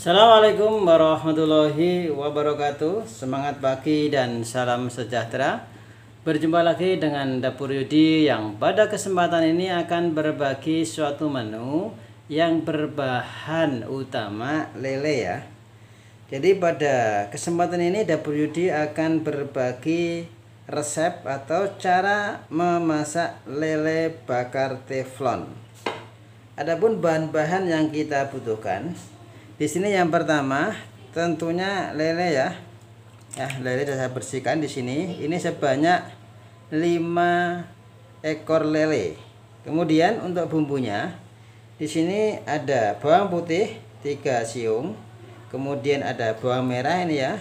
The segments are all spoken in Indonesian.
Assalamualaikum warahmatullahi wabarakatuh. Semangat pagi dan salam sejahtera. Berjumpa lagi dengan Dapur Yudi yang pada kesempatan ini akan berbagi suatu menu yang berbahan utama lele ya. Jadi pada kesempatan ini Dapur Yudi akan berbagi resep atau cara memasak lele bakar teflon. Adapun bahan-bahan yang kita butuhkan di sini, yang pertama tentunya lele ya. Lele sudah saya bersihkan di sini. Ini sebanyak 5 ekor lele. Kemudian untuk bumbunya di sini ada bawang putih 3 siung. Kemudian ada bawang merah ini ya,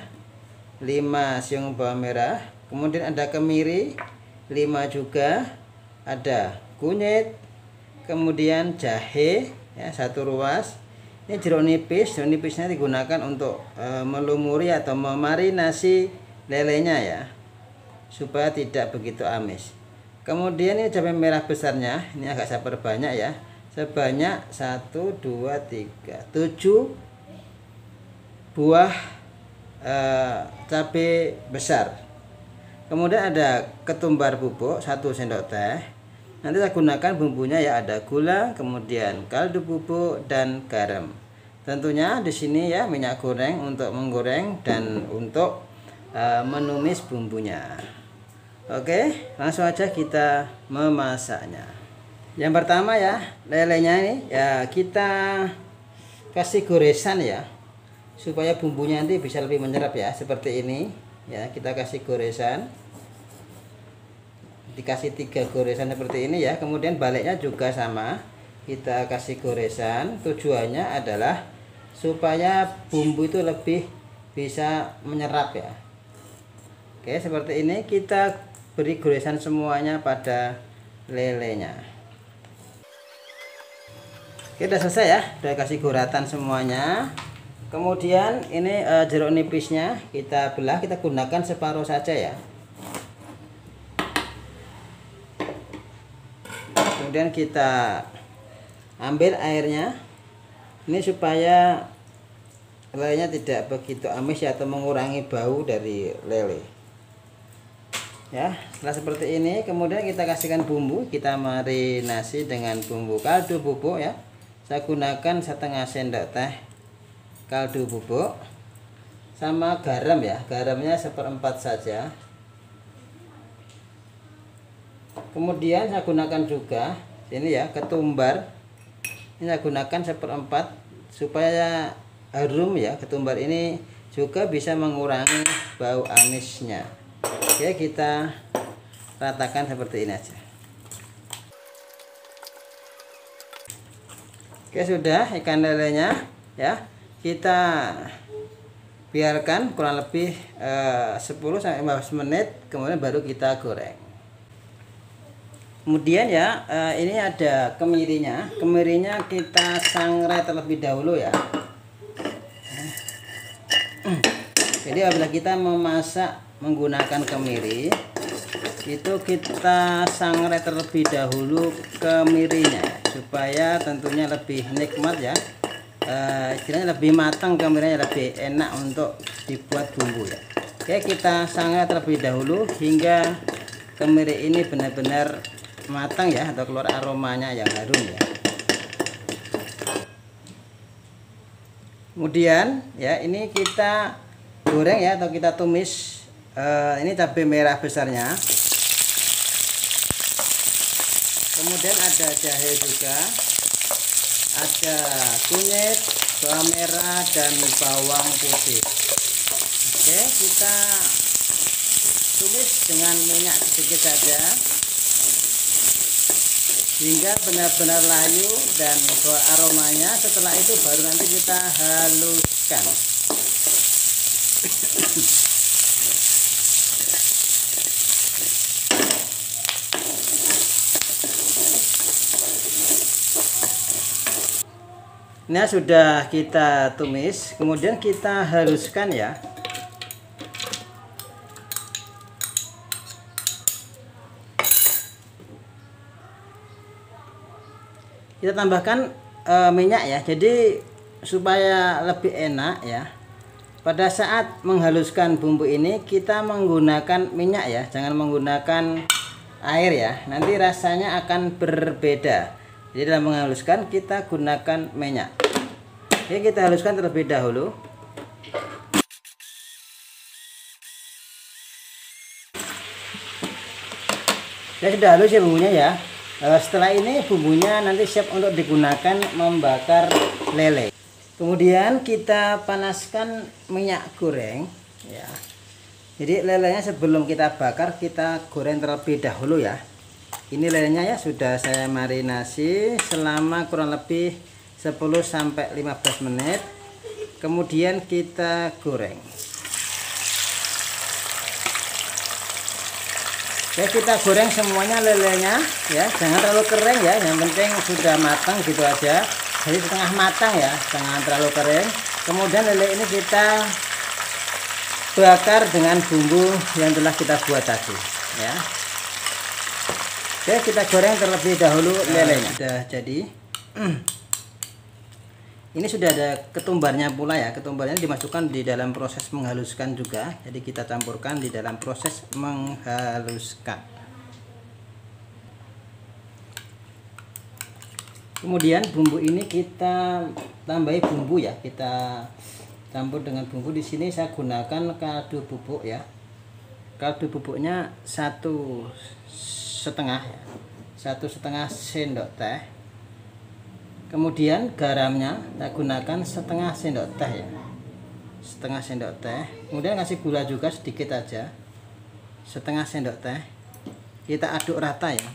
5 siung bawang merah. Kemudian ada kemiri 5 juga. Ada kunyit. Kemudian jahe ya 1 ruas. Ini jeruk nipisnya digunakan untuk melumuri atau memarinasi lelenya ya, supaya tidak begitu amis. Kemudian ini cabai merah besarnya, ini agak saya perbanyak ya, sebanyak 1, 2, 3, 7 buah cabai besar. Kemudian ada ketumbar bubuk 1 sendok teh. Nanti saya gunakan bumbunya ya, ada gula, kemudian kaldu bubuk dan garam. Tentunya di sini ya minyak goreng untuk menggoreng dan untuk menumis bumbunya. Oke, langsung aja kita memasaknya. Yang pertama ya, lelenya ini ya kita kasih goresan ya, supaya bumbunya nanti bisa lebih menyerap ya, seperti ini ya. Kita kasih goresan, dikasih 3 goresan seperti ini ya. Kemudian baliknya juga sama, kita kasih goresan. Tujuannya adalah supaya bumbu itu lebih bisa menyerap ya. Oke, seperti ini kita beri goresan semuanya pada lelenya. Oke, sudah selesai ya, sudah kasih goratan semuanya. Kemudian ini jeruk nipisnya kita belah, kita gunakan separuh saja ya. Kemudian kita ambil airnya ini supaya lelenya tidak begitu amis ya, atau mengurangi bau dari lele ya. Setelah seperti ini, kemudian kita kasihkan bumbu, kita marinasi dengan bumbu kaldu bubuk ya. Saya gunakan setengah sendok teh kaldu bubuk, sama garam ya, garamnya 1/4 saja. Kemudian saya gunakan juga ini ya, ketumbar. Ini saya gunakan 1/4 supaya harum ya. Ketumbar ini juga bisa mengurangi bau amisnya. Oke, kita ratakan seperti ini aja. Oke, sudah ikan lelenya ya. Kita biarkan kurang lebih 10-15 menit, kemudian baru kita goreng. Kemudian ya, ini ada kemirinya. Kemirinya kita sangrai terlebih dahulu ya. Jadi apabila kita memasak menggunakan kemiri, itu kita sangrai terlebih dahulu kemirinya ya, supaya tentunya lebih nikmat ya. Istilahnya lebih matang, kemirinya lebih enak untuk dibuat bumbu ya. Oke, kita sangrai terlebih dahulu hingga kemiri ini benar-benar matang ya, atau keluar aromanya yang harum ya. Kemudian ya, ini kita goreng ya, atau kita tumis. Ini cabai merah besarnya. Kemudian ada jahe juga, ada kunyit, bawang merah dan bawang putih. Oke, kita tumis dengan minyak sedikit saja hingga benar-benar layu dan aromanya. Setelah itu baru nanti kita haluskan. Nah, sudah kita tumis, kemudian kita haluskan ya. Kita tambahkan minyak ya. Jadi supaya lebih enak ya, pada saat menghaluskan bumbu ini kita menggunakan minyak ya, jangan menggunakan air ya, nanti rasanya akan berbeda. Jadi dalam menghaluskan kita gunakan minyak. Oke, kita haluskan terlebih dahulu. Ya, sudah halus ya bumbunya ya. Setelah ini bumbunya nanti siap untuk digunakan membakar lele. Kemudian kita panaskan minyak goreng ya. Jadi lelenya sebelum kita bakar kita goreng terlebih dahulu ya. Ini lelenya ya sudah saya marinasi selama kurang lebih 10-15 menit. Kemudian kita goreng. Oke, kita goreng semuanya lelenya ya, jangan terlalu kering ya, yang penting sudah matang gitu aja. Jadi setengah matang ya, jangan terlalu kering. Kemudian lele ini kita bakar dengan bumbu yang telah kita buat tadi ya. Oke, kita goreng terlebih dahulu lelenya. Sudah jadi. Ini sudah ada ketumbarnya pula ya. Ketumbarnya dimasukkan di dalam proses menghaluskan juga. Jadi kita campurkan di dalam proses menghaluskan. Kemudian bumbu ini kita tambahi bumbu ya, kita campur dengan bumbu. Di sini saya gunakan kaldu bubuk ya. Kaldu bubuknya 1,5 ya, 1,5 sendok teh. Kemudian garamnya saya gunakan 1/2 sendok teh ya, 1/2 sendok teh. Kemudian kasih gula juga sedikit aja, 1/2 sendok teh. Kita aduk rata ya.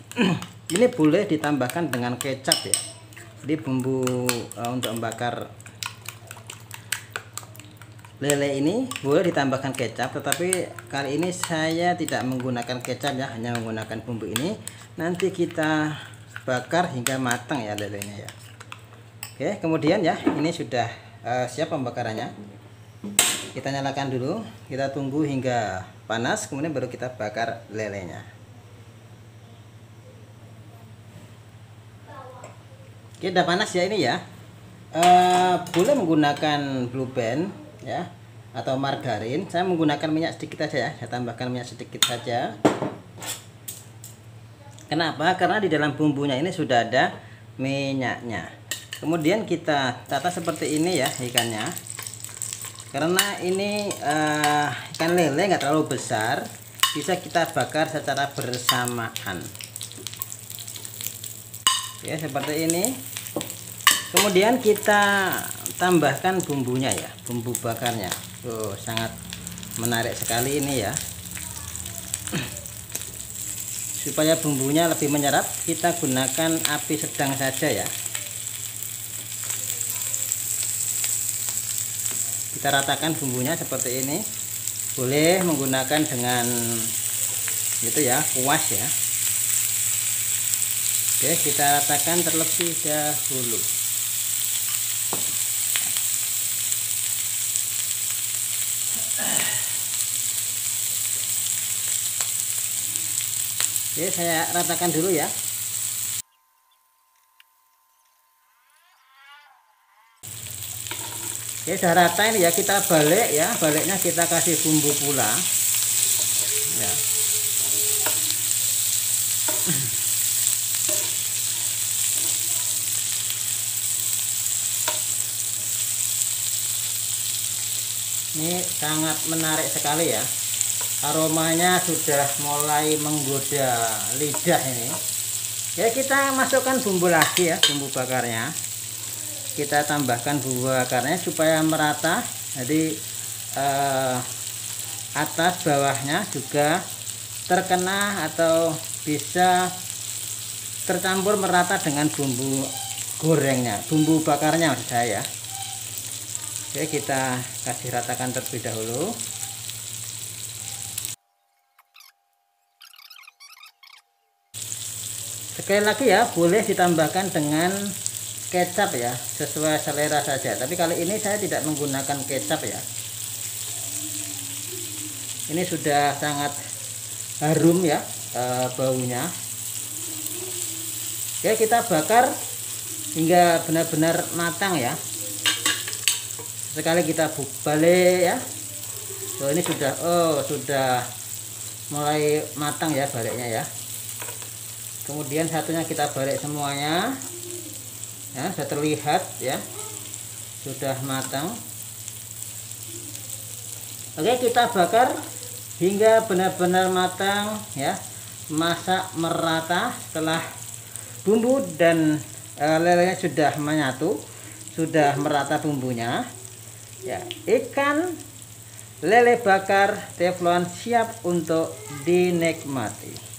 Ini boleh ditambahkan dengan kecap ya. Jadi bumbu untuk membakar lele ini boleh ditambahkan kecap, tetapi kali ini saya tidak menggunakan kecap ya, hanya menggunakan bumbu ini. Nanti kita bakar hingga matang ya lelenya ya. Oke, kemudian ya ini sudah siap pembakarannya. Kita nyalakan dulu, kita tunggu hingga panas, kemudian baru kita bakar lelenya. Oke, udah panas ya ini ya. Boleh menggunakan blue band ya, atau margarin. Saya menggunakan minyak sedikit saja ya, saya tambahkan minyak sedikit saja. Kenapa? Karena di dalam bumbunya ini sudah ada minyaknya. Kemudian kita tata seperti ini ya ikannya. Karena ini ikan lele nggak terlalu besar, bisa kita bakar secara bersamaan. Ya, seperti ini. Kemudian kita tambahkan bumbunya ya, bumbu bakarnya. Sangat menarik sekali ini ya. Supaya bumbunya lebih menyerap, kita gunakan api sedang saja ya. Kita ratakan bumbunya seperti ini. Boleh menggunakan dengan itu ya, kuas ya. Oke, kita ratakan terlebih dahulu. Oke, saya ratakan dulu ya. Oke, sudah rata ini ya, kita balik ya. Baliknya kita kasih bumbu pula ya. Ini sangat menarik sekali ya. Aromanya sudah mulai menggoda lidah ini. Ya, kita masukkan bumbu lagi ya, bumbu bakarnya. Kita tambahkan bumbu bakarnya supaya merata. Jadi atas bawahnya juga terkena atau bisa tercampur merata dengan bumbu gorengnya, bumbu bakarnya maksud saya. Oke, kita kasih ratakan terlebih dahulu. Sekali lagi ya, boleh ditambahkan dengan kecap ya, sesuai selera saja. Tapi kali ini saya tidak menggunakan kecap ya. Ini sudah sangat harum ya baunya. Oke, kita bakar hingga benar-benar matang ya. sekali kita balik ya. Oh, ini sudah mulai matang ya baliknya ya. Kemudian satunya kita balik semuanya ya, sudah terlihat ya, sudah matang. Oke, kita bakar hingga benar-benar matang ya. Masak merata. Setelah bumbu dan lelenya sudah menyatu, sudah merata bumbunya ya, ikan lele bakar teflon siap untuk dinikmati.